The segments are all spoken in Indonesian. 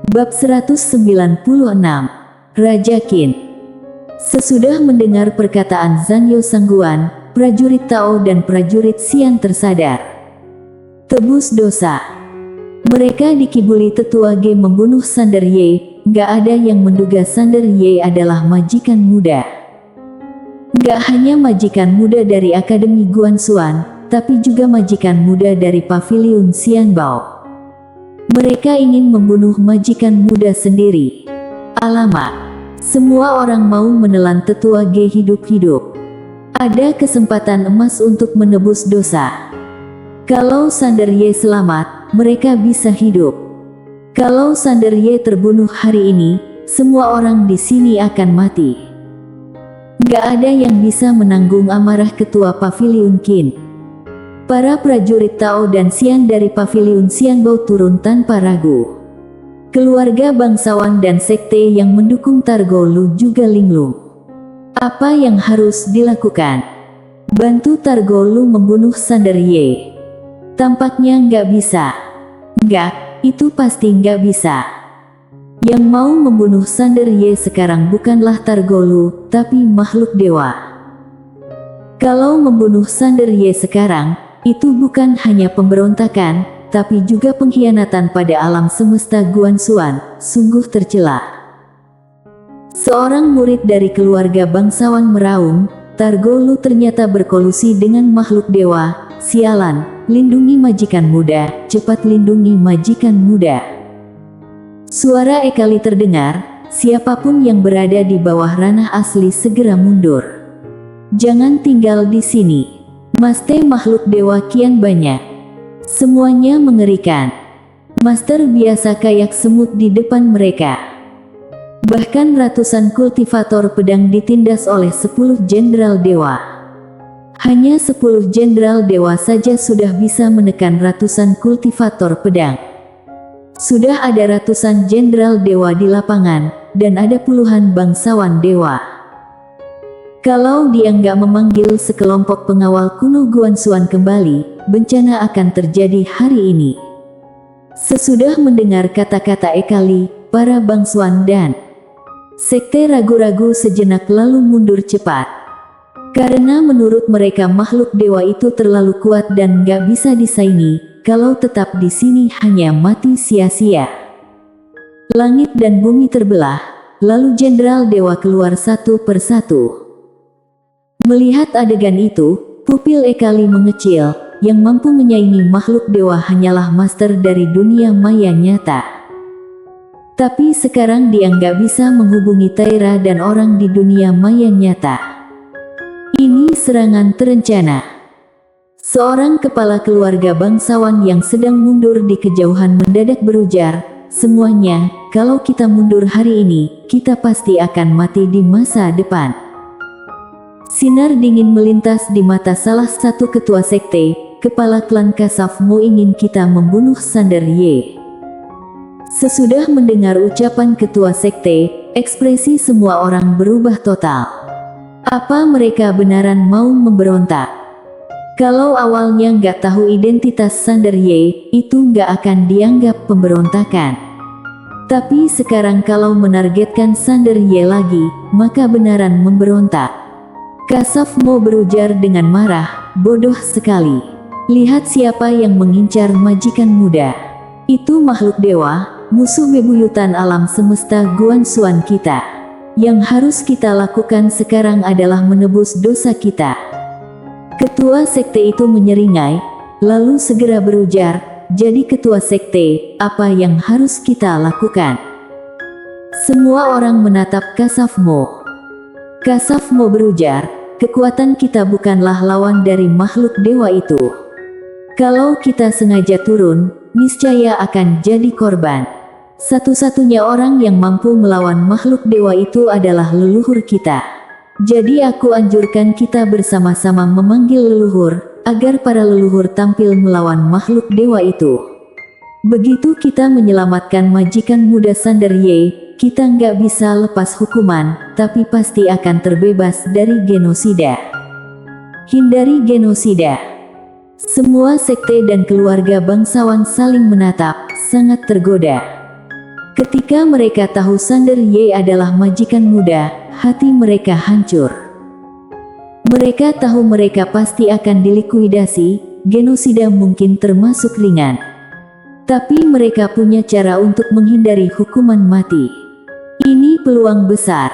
Bab 196. Raja Qin. Sesudah mendengar perkataan Zanyo Sangguan, prajurit Tao dan prajurit Xian tersadar. Tebus dosa. Mereka dikibuli tetua Ge membunuh Sander Ye. Gak ada yang menduga Sander Ye adalah majikan muda. Gak hanya majikan muda dari Akademi Guanxuan, tapi juga majikan muda dari Paviliun Xianbao. Mereka ingin membunuh majikan muda sendiri. Alamak, semua orang mau menelan tetua Ge hidup-hidup. Ada kesempatan emas untuk menebus dosa. Kalau Sander Ye selamat, mereka bisa hidup. Kalau Sander Ye terbunuh hari ini, semua orang di sini akan mati. Gak ada yang bisa menanggung amarah ketua Paviliun Qin. Para prajurit Tao dan Xian dari Paviliun Xianbao turun tanpa ragu. Keluarga bangsawan dan sekte yang mendukung Targo Lu juga linglung. Apa yang harus dilakukan? Bantu Targo Lu membunuh Sander Ye. Tampaknya nggak bisa. Nggak, itu pasti nggak bisa. Yang mau membunuh Sander Ye sekarang bukanlah Targo Lu, tapi makhluk dewa. Kalau membunuh Sander Ye sekarang, itu bukan hanya pemberontakan, tapi juga pengkhianatan pada alam semesta Guanxuan, sungguh tercela. Seorang murid dari keluarga bangsawan meraung, Targo Lu ternyata berkolusi dengan makhluk dewa. Sialan, lindungi majikan muda, cepat lindungi majikan muda. Suara Ekali terdengar, siapapun yang berada di bawah ranah asli segera mundur. Jangan tinggal di sini. Master makhluk dewa kian banyak. Semuanya mengerikan. Master biasa kayak semut di depan mereka. Bahkan ratusan kultivator pedang ditindas oleh 10 jenderal dewa. Hanya 10 jenderal dewa saja sudah bisa menekan ratusan kultivator pedang. Sudah ada ratusan jenderal dewa di lapangan, dan ada puluhan bangsawan dewa. Kalau dia nggak memanggil sekelompok pengawal kuno Guanxuan kembali, bencana akan terjadi hari ini. Sesudah mendengar kata-kata Ekali, para bangsawan dan sekte ragu-ragu sejenak lalu mundur cepat. Karena menurut mereka makhluk dewa itu terlalu kuat dan nggak bisa disaingi, kalau tetap di sini hanya mati sia-sia. Langit dan bumi terbelah, lalu jenderal dewa keluar satu persatu. Melihat adegan itu, pupil Ekali mengecil. Yang mampu menyaingi makhluk dewa hanyalah master dari dunia maya nyata. Tapi sekarang dia nggak bisa menghubungi Taira dan orang di dunia maya nyata. Ini serangan terencana. Seorang kepala keluarga bangsawan yang sedang mundur di kejauhan mendadak berujar, semuanya, kalau kita mundur hari ini, kita pasti akan mati di masa depan. Sinar dingin melintas di mata salah satu ketua sekte, kepala klan Kasaf Mo ingin kita membunuh Sander Ye. Sesudah mendengar ucapan ketua sekte, ekspresi semua orang berubah total. Apa mereka benaran mau memberontak? Kalau awalnya nggak tahu identitas Sander Ye, itu nggak akan dianggap pemberontakan. Tapi sekarang kalau menargetkan Sander Ye lagi, maka benaran memberontak. Kasaf Mo berujar dengan marah, bodoh sekali. Lihat siapa yang mengincar majikan muda. Itu makhluk dewa, musuh bebuyutan alam semesta Guanxuan kita. Yang harus kita lakukan sekarang adalah menebus dosa kita. Ketua sekte itu menyeringai, lalu segera berujar, jadi ketua sekte, apa yang harus kita lakukan? Semua orang menatap Kasaf Mo. Kasaf Mo berujar, kekuatan kita bukanlah lawan dari makhluk dewa itu. Kalau kita sengaja turun, niscaya akan jadi korban. Satu-satunya orang yang mampu melawan makhluk dewa itu adalah leluhur kita. Jadi aku anjurkan kita bersama-sama memanggil leluhur, agar para leluhur tampil melawan makhluk dewa itu. Begitu kita menyelamatkan majikan muda Sander Ye, kita nggak bisa lepas hukuman, tapi pasti akan terbebas dari genosida. Hindari genosida. Semua sekte dan keluarga bangsawan saling menatap, sangat tergoda. Ketika mereka tahu Sander Ye adalah majikan muda, hati mereka hancur. Mereka tahu mereka pasti akan dilikuidasi, genosida mungkin termasuk ringan. Tapi mereka punya cara untuk menghindari hukuman mati. Ini peluang besar.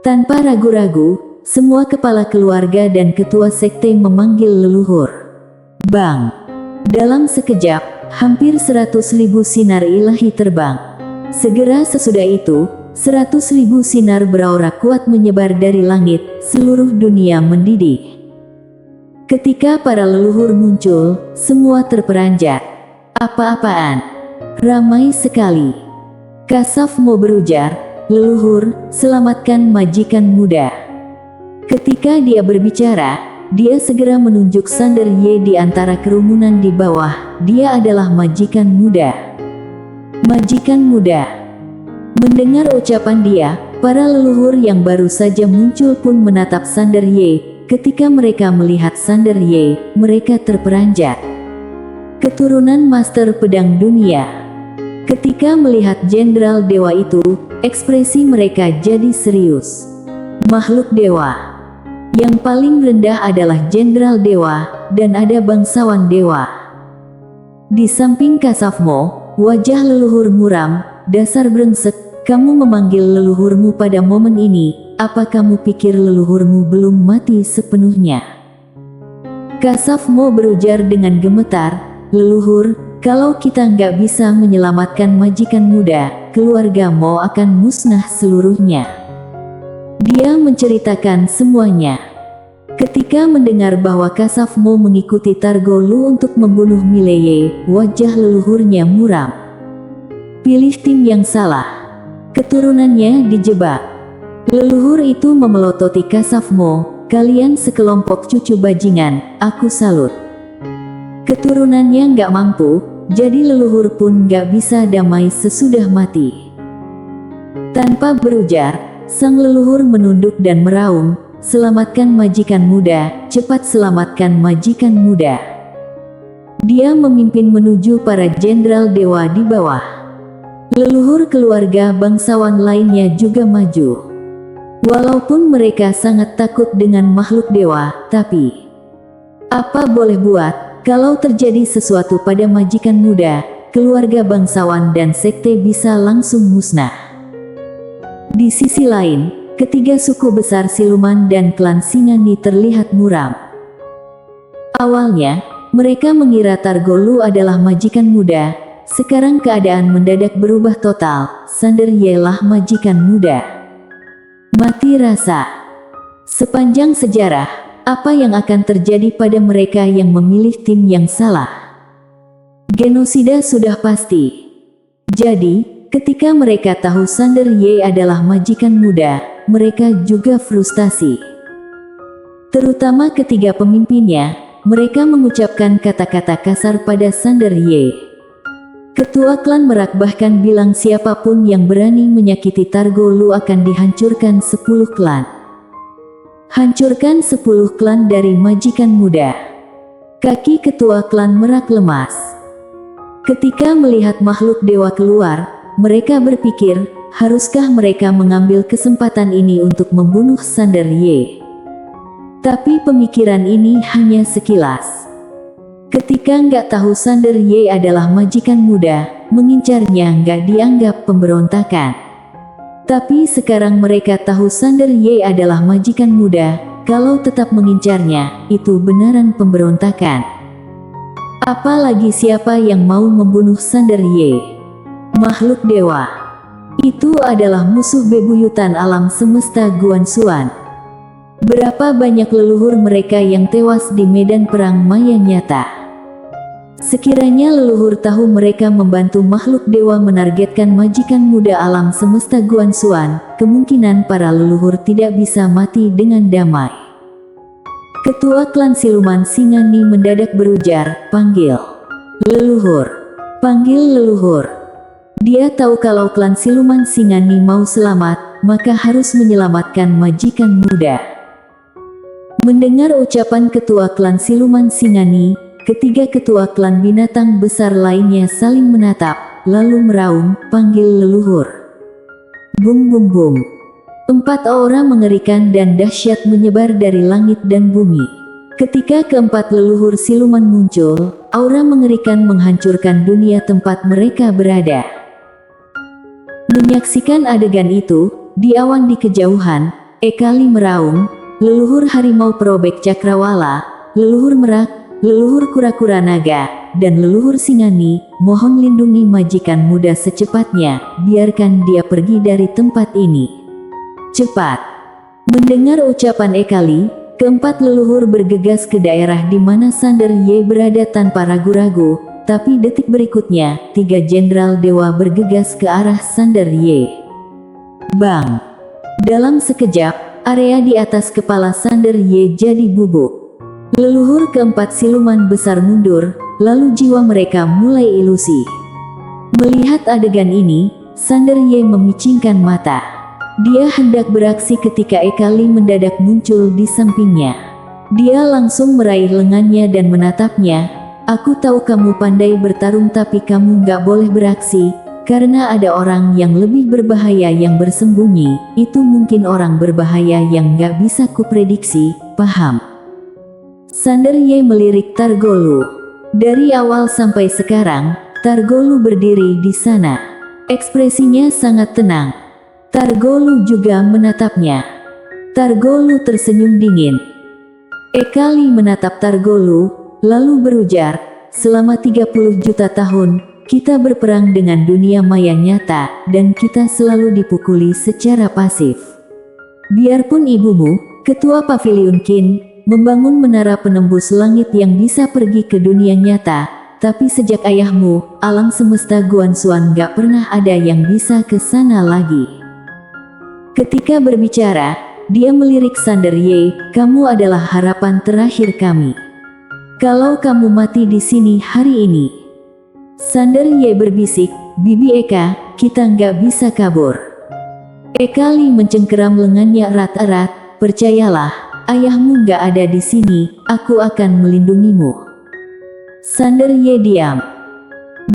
Tanpa ragu-ragu, semua kepala keluarga dan ketua sekte memanggil leluhur. Bang! Dalam sekejap, hampir 100.000 sinar ilahi terbang. Segera sesudah itu, 100.000 sinar beraura kuat menyebar dari langit, seluruh dunia mendidih. Ketika para leluhur muncul, semua terperanjat. Apa-apaan? Ramai sekali. Kasavmo berujar, "Leluhur, selamatkan majikan muda." Ketika dia berbicara, dia segera menunjuk Sander Ye di antara kerumunan di bawah. Dia adalah majikan muda. Majikan muda. Mendengar ucapan dia, para leluhur yang baru saja muncul pun menatap Sander Ye. Ketika mereka melihat Sander Ye, mereka terperanjat. Keturunan Master Pedang Dunia. Ketika melihat Jenderal Dewa itu, ekspresi mereka jadi serius. Makhluk dewa. Yang paling rendah adalah Jenderal Dewa, dan ada bangsawan dewa. Di samping Kasavmo, wajah leluhur muram. "Dasar brengsek, kamu memanggil leluhurmu pada momen ini, apa kamu pikir leluhurmu belum mati sepenuhnya?" Kasavmo berujar dengan gemetar, "Leluhur, kalau kita nggak bisa menyelamatkan majikan muda, keluarga Mo akan musnah seluruhnya." Dia menceritakan semuanya. Ketika mendengar bahwa Kasavmo mengikuti Targolu untuk membunuh Mileye, wajah leluhurnya muram. Pilih tim yang salah. Keturunannya dijebak. Leluhur itu memelototi Kasavmo, "Kalian sekelompok cucu bajingan, aku salut." Keturunannya nggak mampu, jadi leluhur pun nggak bisa damai sesudah mati. Tanpa berujar, sang leluhur menunduk dan meraung, "Selamatkan majikan muda, cepat selamatkan majikan muda." Dia memimpin menuju para jenderal dewa di bawah. Leluhur keluarga bangsawan lainnya juga maju. Walaupun mereka sangat takut dengan makhluk dewa, tapi apa boleh buat, kalau terjadi sesuatu pada majikan muda, keluarga bangsawan dan sekte bisa langsung musnah. Di sisi lain, ketiga suku besar siluman dan klan Singani terlihat muram. Awalnya, mereka mengira Targolu adalah majikan muda. Sekarang keadaan mendadak berubah total. Sander Ye lah majikan muda. Mati rasa. Sepanjang sejarah, apa yang akan terjadi pada mereka yang memilih tim yang salah? Genosida sudah pasti. Jadi, ketika mereka tahu Sander Ye adalah majikan muda, mereka juga frustasi. Terutama ketiga pemimpinnya, mereka mengucapkan kata-kata kasar pada Sander Ye. Ketua klan Merak bahkan bilang siapapun yang berani menyakiti Targolu akan dihancurkan 10 klan. Hancurkan 10 klan dari majikan muda. Kaki ketua klan Merak lemas. Ketika melihat makhluk dewa keluar, mereka berpikir, haruskah mereka mengambil kesempatan ini untuk membunuh Sander Ye? Tapi pemikiran ini hanya sekilas. Ketika nggak tahu Sander Ye adalah majikan muda, mengincarnya nggak dianggap pemberontakan. Tapi sekarang mereka tahu Sander Ye adalah majikan muda, kalau tetap mengincarnya, itu beneran pemberontakan. Apalagi siapa yang mau membunuh Sander Ye? Makhluk dewa. Itu adalah musuh bebuyutan alam semesta Guansuan. Berapa banyak leluhur mereka yang tewas di medan perang maya nyata. Sekiranya leluhur tahu mereka membantu makhluk dewa menargetkan majikan muda alam semesta Guansuan, kemungkinan para leluhur tidak bisa mati dengan damai. Ketua klan siluman Singani mendadak berujar, "Panggil leluhur, panggil leluhur." Dia tahu kalau klan siluman Singani mau selamat, maka harus menyelamatkan majikan muda. Mendengar ucapan ketua klan siluman Singani, ketiga ketua klan binatang besar lainnya saling menatap. lalu meraung, panggil leluhur. Bum bum bum. 4 aura mengerikan dan dahsyat menyebar dari langit dan bumi. Ketika keempat leluhur siluman muncul, aura mengerikan menghancurkan dunia tempat mereka berada. Menyaksikan adegan itu, di awan di kejauhan, Ekali meraung, leluhur harimau perobek cakrawala, leluhur merak, leluhur kura-kura naga, dan leluhur Singani, mohon lindungi majikan muda secepatnya, biarkan dia pergi dari tempat ini. Cepat! Mendengar ucapan Ekali, keempat leluhur bergegas ke daerah di mana Sander Ye berada tanpa ragu-ragu, tapi detik berikutnya, 3 jenderal dewa bergegas ke arah Sander Ye. Bang! Dalam sekejap, area di atas kepala Sander Ye jadi bubuk. Leluhur keempat siluman besar mundur, lalu jiwa mereka mulai ilusi. Melihat adegan ini, Sander Ye memicingkan mata. Dia hendak beraksi ketika Ekali mendadak muncul di sampingnya. Dia langsung meraih lengannya dan menatapnya. Aku tahu kamu pandai bertarung tapi kamu gak boleh beraksi, karena ada orang yang lebih berbahaya yang bersembunyi. Itu mungkin orang berbahaya yang gak bisa kuprediksi, paham? Sander Ye melirik Targolu. Dari awal sampai sekarang, Targolu berdiri di sana. Ekspresinya sangat tenang. Targolu juga menatapnya. Targolu tersenyum dingin. Ekali menatap Targolu, lalu berujar, selama 30 juta tahun, kita berperang dengan dunia maya nyata, dan kita selalu dipukuli secara pasif. Biarpun ibumu, Ketua Pavilion Qin, membangun menara penembus langit yang bisa pergi ke dunia nyata, tapi sejak ayahmu, alam semesta Guanxuan gak pernah ada yang bisa ke sana lagi. Ketika berbicara, dia melirik Sander Ye, kamu adalah harapan terakhir kami. Kalau kamu mati di sini hari ini. Sander Ye berbisik, Bibi Eka, kita nggak bisa kabur. Ekali mencengkeram lengannya erat-erat, percayalah, ayahmu nggak ada di sini, aku akan melindungimu. Sander Ye diam.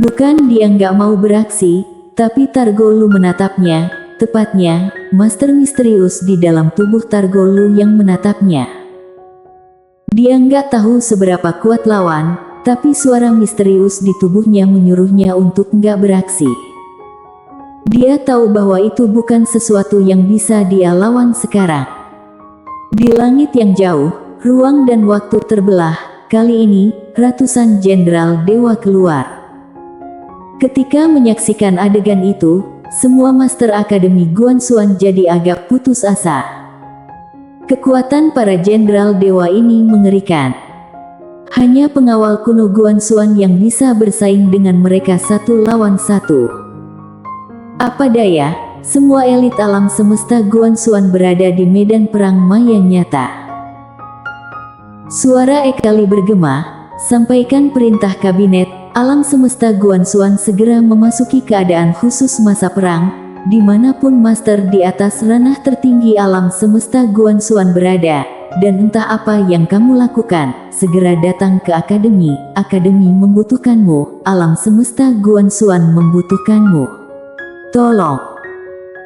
Bukan dia nggak mau beraksi, tapi Targolu menatapnya, tepatnya, Master misterius di dalam tubuh Targolu yang menatapnya. Dia nggak tahu seberapa kuat lawan, tapi suara misterius di tubuhnya menyuruhnya untuk nggak beraksi. Dia tahu bahwa itu bukan sesuatu yang bisa dia lawan sekarang. Di langit yang jauh, ruang dan waktu terbelah, kali ini, ratusan jenderal dewa keluar. Ketika menyaksikan adegan itu, semua Master Akademi Guanxuan jadi agak putus asa. Kekuatan para jenderal dewa ini mengerikan. Hanya pengawal kuno Guanxuan yang bisa bersaing dengan mereka satu lawan satu. Apa daya, semua elit alam semesta Guanxuan berada di medan perang maya nyata. Suara Ekali bergema, sampaikan perintah kabinet, alam semesta Guanxuan segera memasuki keadaan khusus masa perang, dimanapun Master di atas ranah tertinggi alam semesta Guanxuan berada, dan entah apa yang kamu lakukan, segera datang ke Akademi, Akademi membutuhkanmu, alam semesta Guanxuan membutuhkanmu. Tolong.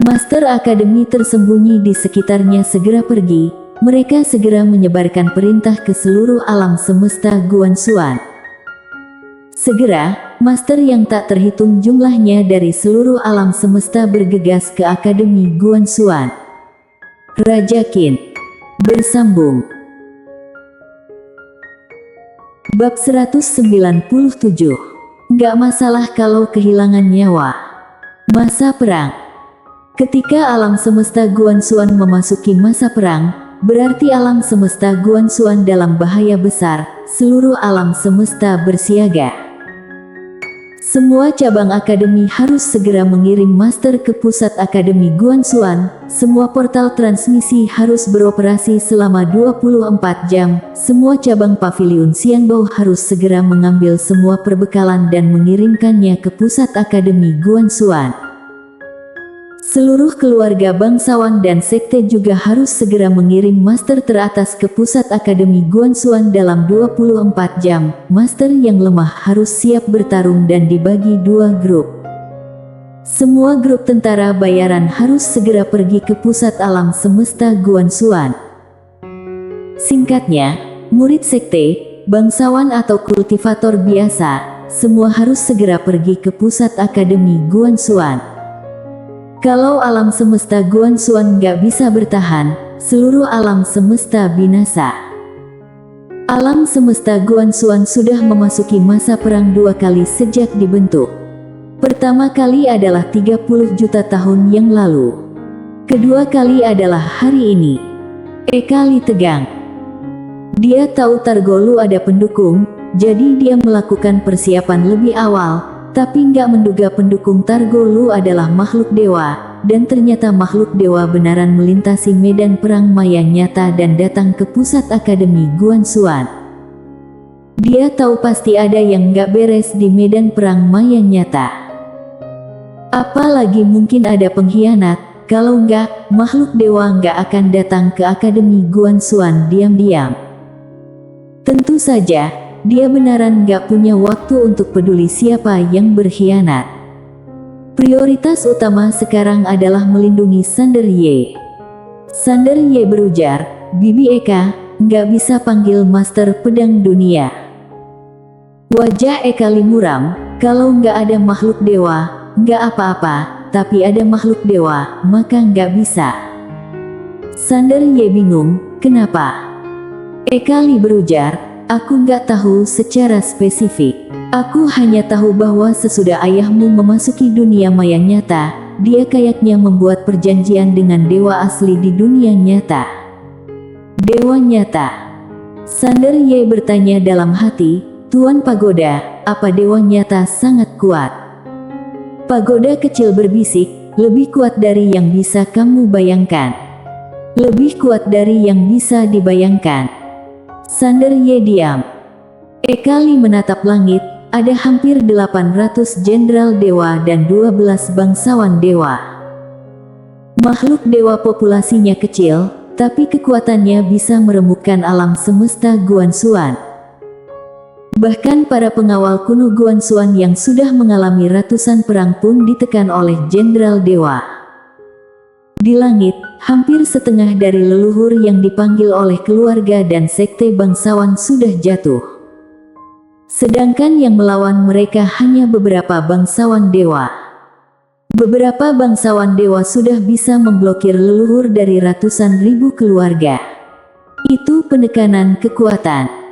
Master Akademi tersembunyi di sekitarnya segera pergi, mereka segera menyebarkan perintah ke seluruh alam semesta Guanxuan. Segera, master yang tak terhitung jumlahnya dari seluruh alam semesta bergegas ke Akademi Guanxuan. Raja Qin. Bersambung. Bab 197. Nggak masalah kalau kehilangan nyawa. Masa perang. Ketika alam semesta Guanxuan memasuki masa perang, berarti alam semesta Guanxuan dalam bahaya besar, seluruh alam semesta bersiaga. Semua cabang akademi harus segera mengirim master ke pusat Akademi Guanxuan, semua portal transmisi harus beroperasi selama 24 jam, semua cabang pavilion Xianbao harus segera mengambil semua perbekalan dan mengirimkannya ke pusat Akademi Guanxuan. Seluruh keluarga bangsawan dan sekte juga harus segera mengirim master teratas ke pusat Akademi Guanxuan dalam 24 jam. Master yang lemah harus siap bertarung dan dibagi 2 grup. Semua grup tentara bayaran harus segera pergi ke pusat alam semesta Guanxuan. Singkatnya, murid sekte, bangsawan atau kultivator biasa, semua harus segera pergi ke pusat akademi Guanxuan. Kalau alam semesta Guanxuan nggak bisa bertahan, seluruh alam semesta binasa. Alam semesta Guanxuan sudah memasuki masa perang 2 kali sejak dibentuk. Pertama kali adalah 30 juta tahun yang lalu. Kedua kali adalah hari ini. Ekali tegang. Dia tahu Targolu ada pendukung, jadi dia melakukan persiapan lebih awal, tapi nggak menduga pendukung Targolu adalah makhluk dewa, dan ternyata makhluk dewa benaran melintasi medan perang maya nyata dan datang ke pusat akademi Guanxuan. Dia tahu pasti ada yang nggak beres di medan perang maya nyata. Apalagi mungkin ada pengkhianat, kalau nggak, makhluk dewa nggak akan datang ke akademi Guanxuan diam-diam. Tentu saja, dia benaran nggak punya waktu untuk peduli siapa yang berkhianat. Prioritas utama sekarang adalah melindungi Sander Ye. Sander Ye berujar, Bibi Eka, nggak bisa panggil Master Pedang Dunia. Wajah Ekali muram, kalau nggak ada makhluk dewa, nggak apa-apa, tapi ada makhluk dewa, maka nggak bisa. Sander Ye bingung, kenapa? Ekali berujar, aku nggak tahu secara spesifik. Aku hanya tahu bahwa sesudah ayahmu memasuki dunia maya nyata, dia kayaknya membuat perjanjian dengan dewa asli di dunia nyata. Dewa nyata. Sander Ye bertanya dalam hati, Tuan Pagoda, apa dewa nyata sangat kuat? Pagoda kecil berbisik, lebih kuat dari yang bisa kamu bayangkan. Lebih kuat dari yang bisa dibayangkan. Sander Ye diam. Ekali menatap langit. Ada hampir 800 jenderal dewa dan 12 bangsawan dewa. Makhluk dewa populasinya kecil, tapi kekuatannya bisa meremukkan alam semesta Guanxuan. Bahkan para pengawal kuno Guanxuan yang sudah mengalami ratusan perang pun ditekan oleh jenderal dewa. Di langit, hampir setengah dari leluhur yang dipanggil oleh keluarga dan sekte bangsawan sudah jatuh. Sedangkan yang melawan mereka hanya beberapa bangsawan dewa. Beberapa bangsawan dewa sudah bisa memblokir leluhur dari ratusan ribu keluarga. Itu penekanan kekuatan.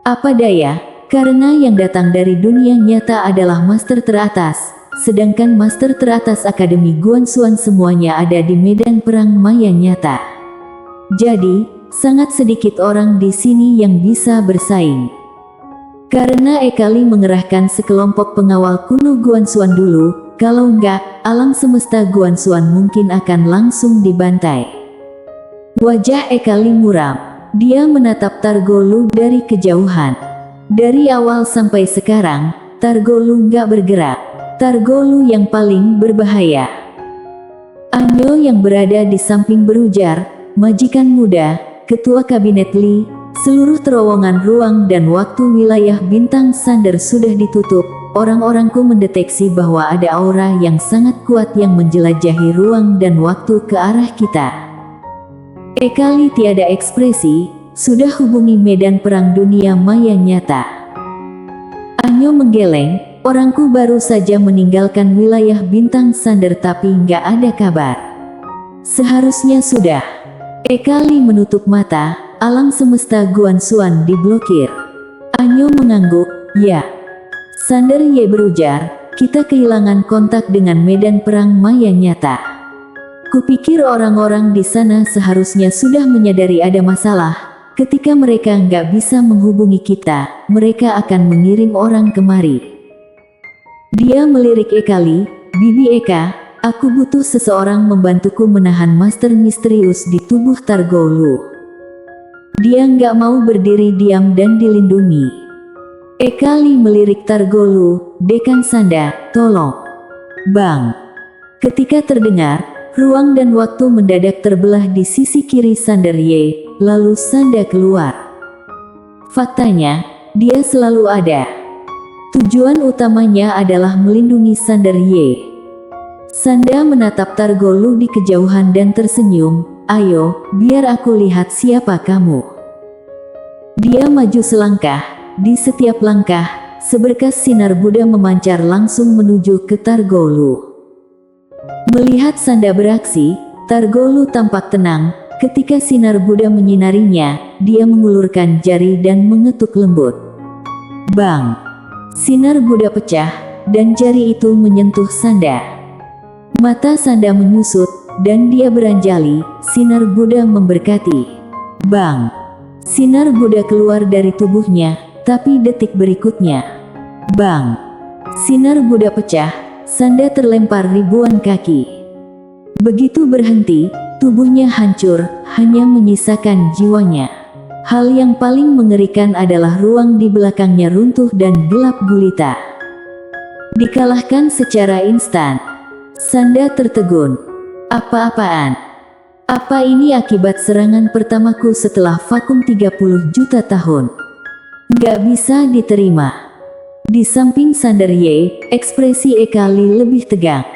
Apa daya, karena yang datang dari dunia nyata adalah master teratas, sedangkan master teratas Akademi Guanxuan semuanya ada di medan perang maya nyata. Jadi, sangat sedikit orang di sini yang bisa bersaing. Karena Ekali mengerahkan sekelompok pengawal kuno Guanxuan dulu, kalau enggak, alam semesta Guanxuan mungkin akan langsung dibantai. Wajah Ekali muram. Dia menatap Targolu dari kejauhan. Dari awal sampai sekarang, Targolu enggak bergerak. Targolu yang paling berbahaya. Anyo yang berada di samping berujar, majikan muda, ketua kabinet Li, seluruh terowongan ruang dan waktu wilayah bintang Sander sudah ditutup. Orang-orangku mendeteksi bahwa ada aura yang sangat kuat yang menjelajahi ruang dan waktu ke arah kita. Ekali tiada ekspresi, sudah hubungi medan perang dunia maya nyata. Anyo menggeleng, orangku baru saja meninggalkan wilayah bintang Sander tapi nggak ada kabar. Seharusnya sudah. Ekali menutup mata. Alam semesta Guanxuan diblokir. Anyo mengangguk, ya. Sander Ye berujar, kita kehilangan kontak dengan medan perang maya nyata. Kupikir orang-orang di sana seharusnya sudah menyadari ada masalah. Ketika mereka nggak bisa menghubungi kita, mereka akan mengirim orang kemari. Dia melirik Ekali, Bibi Eka, aku butuh seseorang membantuku menahan master misterius di tubuh Targolu. Dia nggak mau berdiri diam dan dilindungi. Ekali melirik Targolu, Dekan Sanda, tolong. Bang. Ketika terdengar, ruang dan waktu mendadak terbelah di sisi kiri Sander Ye, lalu Sanda keluar. Faktanya, dia selalu ada. Tujuan utamanya adalah melindungi Sander Ye. Sanda menatap Targolu di kejauhan dan tersenyum. Ayo, biar aku lihat siapa kamu. Dia maju selangkah. Di setiap langkah, seberkas sinar Buddha memancar langsung menuju ke Targolu. Melihat Sanda beraksi, Targolu tampak tenang. Ketika sinar Buddha menyinarinya, dia mengulurkan jari dan mengetuk lembut. Bang! Sinar Buddha pecah, dan jari itu menyentuh Sanda. Mata Sanda menyusut, dan dia beranjali. Sinar Buddha memberkati. Bang! Sinar Buddha keluar dari tubuhnya, tapi detik berikutnya. Bang! Sinar Buddha pecah, Sanda terlempar ribuan kaki. Begitu berhenti, tubuhnya hancur, hanya menyisakan jiwanya. Hal yang paling mengerikan adalah ruang di belakangnya runtuh dan gelap gulita. Dikalahkan secara instan. Sanda tertegun. Apa-apaan? Apa ini akibat serangan pertamaku setelah vakum 30 juta tahun? Gak bisa diterima. Di samping Sander Ye, ekspresi Ekali lebih tegang.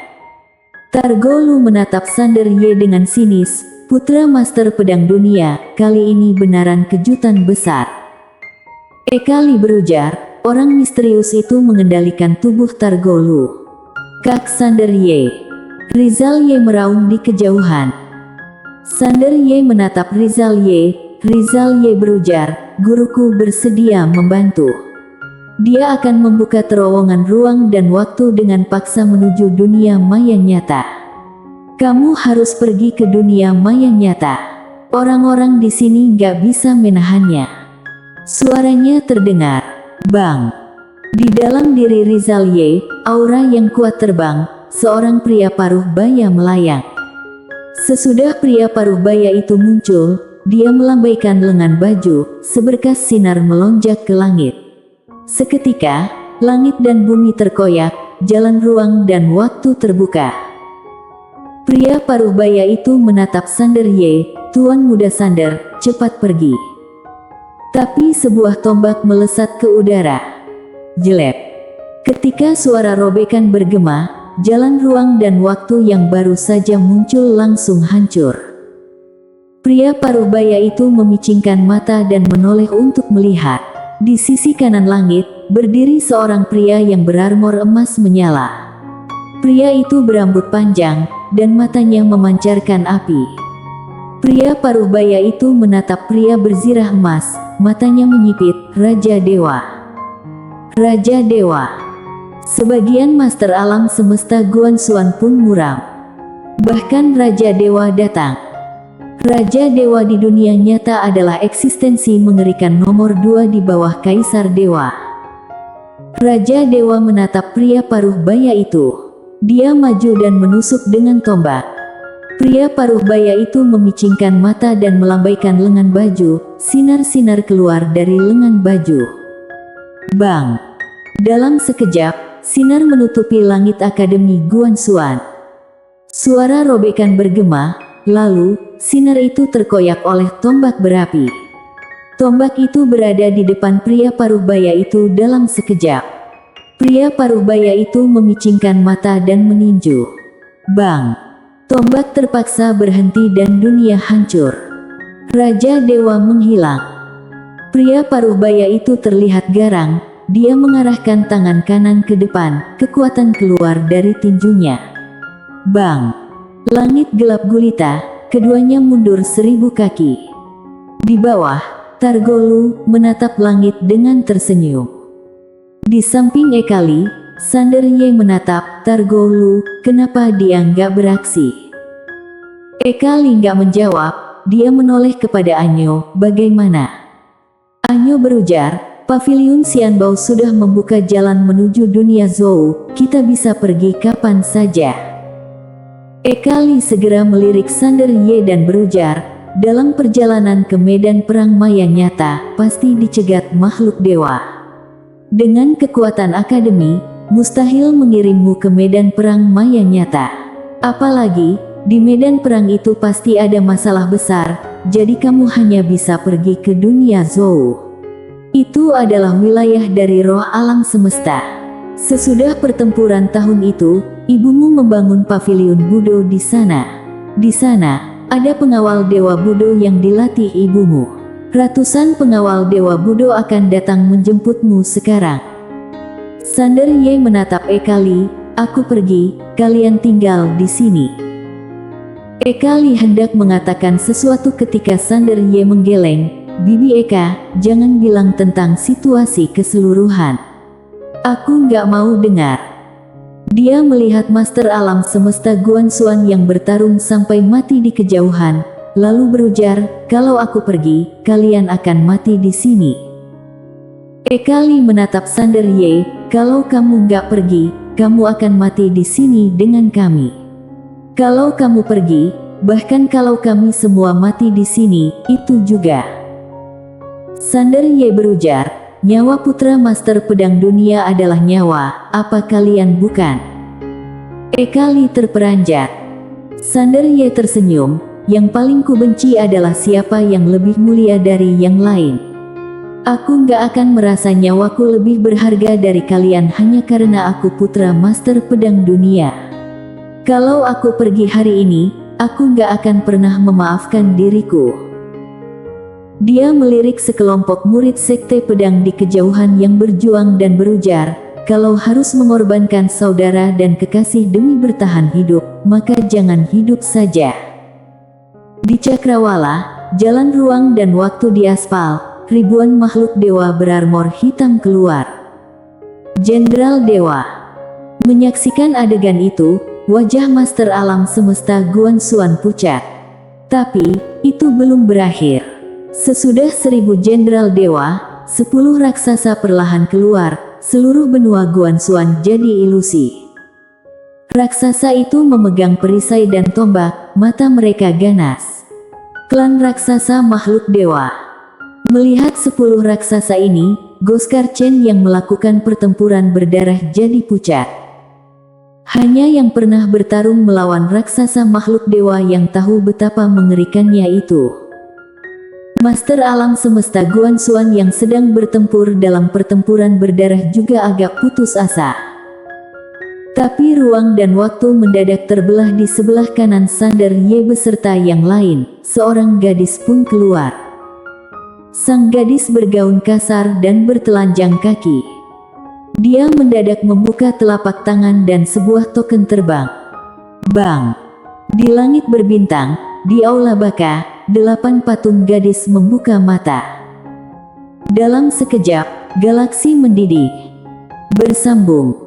Targolu menatap Sander Ye dengan sinis. Putra Master Pedang Dunia, kali ini benaran kejutan besar. Ekali berujar, orang misterius itu mengendalikan tubuh Targolu. Kak Sander Ye. Rizal Ye meraung di kejauhan. Sander Ye menatap Rizal Ye. Rizal Ye berujar, guruku bersedia membantu. Dia akan membuka terowongan ruang dan waktu dengan paksa menuju dunia maya nyata. Kamu harus pergi ke dunia maya nyata. Orang-orang di sini nggak bisa menahannya. Suaranya terdengar. Bang! Di dalam diri Rizal Ye, aura yang kuat terbang. Seorang pria paruh baya melayang. Sesudah pria paruh baya itu muncul, dia melambaikan lengan baju. Seberkas sinar melonjak ke langit. Seketika, langit dan bumi terkoyak. Jalan ruang dan waktu terbuka. Pria paruh baya itu menatap Sander Ye. Tuan muda Sander, cepat pergi. Tapi sebuah tombak melesat ke udara. Jelek. Ketika suara robekan bergema, jalan ruang dan waktu yang baru saja muncul langsung hancur. Pria paruh baya itu memicingkan mata dan menoleh untuk melihat. Di sisi kanan langit, berdiri seorang pria yang berarmor emas menyala. Pria itu berambut panjang, dan matanya memancarkan api. Pria paruh baya itu menatap pria berzirah emas, matanya menyipit. Raja Dewa. Raja Dewa. Sebagian master alam semesta Guanxuan pun muram. Bahkan Raja Dewa datang. Raja Dewa di dunia nyata adalah eksistensi mengerikan nomor 2 di bawah Kaisar Dewa. Raja Dewa menatap pria paruh baya itu. Dia maju dan menusuk dengan tombak. Pria paruh baya itu memicingkan mata dan melambaikan lengan baju. Sinar-sinar keluar dari lengan baju. Bang! Dalam sekejap, sinar menutupi langit Akademi Guanxuan. Suara robekan bergema, lalu sinar itu terkoyak oleh tombak berapi. Tombak itu berada di depan pria paruh baya itu dalam sekejap. Pria paruh baya itu memicingkan mata dan meninju. Bang! Tombak terpaksa berhenti dan dunia hancur. Raja Dewa menghilang. Pria paruh baya itu terlihat garang. Dia mengarahkan tangan kanan ke depan, kekuatan keluar dari tinjunya. Bang! Langit gelap gulita, keduanya mundur 1000 kaki. Di bawah, Targolu menatap langit dengan tersenyum. Di samping Ekali, Sander Ye menatap Targolu. Kenapa dia nggak beraksi? Ekali nggak menjawab. Dia menoleh kepada Anyo. Bagaimana? Anyo berujar, Paviliun Xianbao sudah membuka jalan menuju dunia Zou. Kita bisa pergi kapan saja. Ekali segera melirik Sander Ye dan berujar, dalam perjalanan ke medan perang maya nyata, pasti dicegat makhluk dewa. Dengan kekuatan akademi, mustahil mengirimmu ke medan perang maya nyata. Apalagi, di medan perang itu pasti ada masalah besar, jadi kamu hanya bisa pergi ke dunia Zou. Itu adalah wilayah dari roh alam semesta. Sesudah pertempuran tahun itu, ibumu membangun paviliun Budo di sana. Di sana, ada pengawal Dewa Budo yang dilatih ibumu. Ratusan pengawal Dewa Budo akan datang menjemputmu sekarang. Sander Ye menatap Ekali, aku pergi, kalian tinggal di sini. Ekali hendak mengatakan sesuatu ketika Sander Ye menggeleng, Bibi Eka, jangan bilang tentang situasi keseluruhan. Aku nggak mau dengar. Dia melihat Master Alam Semesta Guanxuan yang bertarung sampai mati di kejauhan, lalu berujar, kalau aku pergi, kalian akan mati di sini. Ekali menatap Sander Ye, kalau kamu nggak pergi, kamu akan mati di sini dengan kami. Kalau kamu pergi, bahkan kalau kami semua mati di sini, itu juga. Sander Ye berujar, nyawa putra Master Pedang Dunia adalah nyawa, apa kalian bukan? Ekali terperanjat. Sander Ye tersenyum, yang paling kubenci adalah siapa yang lebih mulia dari yang lain. Aku nggak akan merasa nyawaku lebih berharga dari kalian hanya karena aku putra Master Pedang Dunia. Kalau aku pergi hari ini, aku nggak akan pernah memaafkan diriku. Dia melirik sekelompok murid sekte pedang di kejauhan yang berjuang dan berujar, kalau harus mengorbankan saudara dan kekasih demi bertahan hidup, maka jangan hidup saja. Di Cakrawala, jalan ruang dan waktu di aspal, ribuan makhluk dewa berarmor hitam keluar. Jenderal Dewa menyaksikan adegan itu, wajah Master Alam Semesta Guanxuan pucat. Tapi, itu belum berakhir. Sesudah 1000 jenderal dewa, 10 raksasa perlahan keluar, seluruh benua Guanxuan jadi ilusi. Raksasa itu memegang perisai dan tombak, mata mereka ganas. Klan raksasa makhluk dewa. Melihat 10 raksasa ini, Goskar Chen yang melakukan pertempuran berdarah jadi pucat. Hanya yang pernah bertarung melawan raksasa makhluk dewa yang tahu betapa mengerikannya itu. Master Alam Semesta Guanxuan yang sedang bertempur dalam pertempuran berdarah juga agak putus asa. Tapi ruang dan waktu mendadak terbelah di sebelah kanan Sander Ye beserta yang lain, seorang gadis pun keluar. Sang gadis bergaun kasar dan bertelanjang kaki. Dia mendadak membuka telapak tangan dan sebuah token terbang. Bang! Di langit berbintang, di aula baka, 8 patung gadis membuka mata. Dalam sekejap, galaksi mendidih. Bersambung.